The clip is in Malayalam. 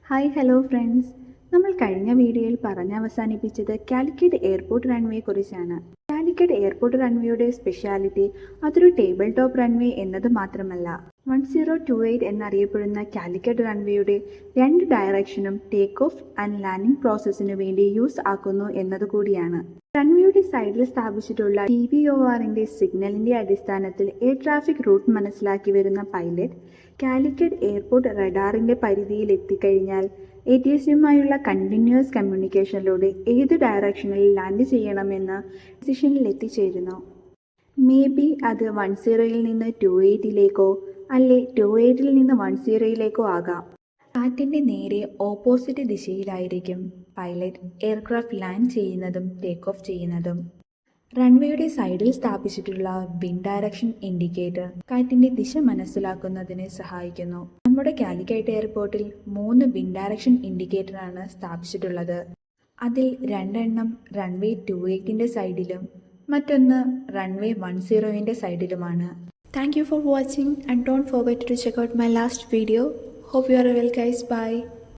Hi hello friends. നമ്മൾ കഴിഞ്ഞ വീഡിയോയിൽ അവസാനിപ്പിച്ചത് കാലിക്കറ്റ് എയർപോർട്ട് റൺവേയെ കുറിച്ചാണ്. കാലിക്കറ്റ് എയർപോർട്ട് റൺവേയുടെ സ്പെഷ്യാലിറ്റി അതൊരു ടേബിൾ ടോപ്പ് റൺവേ എന്നത് മാത്രമല്ല, 1028 എന്നറിയപ്പെടുന്ന കാലിക്കറ്റ് റൺവേയുടെ 2 ഡയറക്ഷനും ടേക്ക് ഓഫ് ആൻഡ് ലാൻഡിംഗ് പ്രോസസ്സിനു വേണ്ടി യൂസ് ആക്കുന്നു എന്നതുകൂടിയാണ്. റൺവേയുടെ സൈഡിൽ സ്ഥാപിച്ചിട്ടുള്ള TVORന്റെ സിഗ്നലിന്റെ അടിസ്ഥാനത്തിൽ എയർ ട്രാഫിക് റൂട്ട് മനസ്സിലാക്കി വരുന്ന പൈലറ്റ് കാലിക്കറ്റ് എയർപോർട്ട് റഡാറിന്റെ പരിധിയിൽ എത്തിക്കഴിഞ്ഞാൽ ATSയുമായുള്ള കണ്ടിന്യൂസ് കമ്മ്യൂണിക്കേഷനിലൂടെ ഏത് ഡയറക്ഷനിൽ ലാൻഡ് ചെയ്യണമെന്ന ഡിസിഷനിൽ എത്തിച്ചേരുന്നു. മേ ബി അത് 10ൽ നിന്ന് 28ലേക്കോ അല്ലെ 28ൽ നിന്ന് 10ലേക്കോ ആകാം. കാറ്റിന്റെ നേരെ ഓപ്പോസിറ്റ് ദിശയിലായിരിക്കും പൈലറ്റ് എയർക്രാഫ്റ്റ് ലാൻഡ് ചെയ്യുന്നതും ടേക്ക് ഓഫ് ചെയ്യുന്നതും. റൺവേയുടെ സൈഡിൽ സ്ഥാപിച്ചിട്ടുള്ള വിൻഡ് ഡയറക്ഷൻ ഇൻഡിക്കേറ്റർ കാറ്റിന്റെ ദിശ മനസ്സിലാക്കുന്നതിന് സഹായിക്കുന്നു. നമ്മുടെ കാലിക്കറ്റ് എയർപോർട്ടിൽ 3 വിൻഡ് ഡയറക്ഷൻ ഇൻഡിക്കേറ്ററാണ് സ്ഥാപിച്ചിട്ടുള്ളത്. അതിൽ 2 എണ്ണം റൺവേ 28ന്റെ സൈഡിലും മറ്റൊന്ന് runway 10ന്റെ സൈഡിലുമാണ്. Thank you for watching and don't forget to check out my last video. Hope you are well guys. Bye.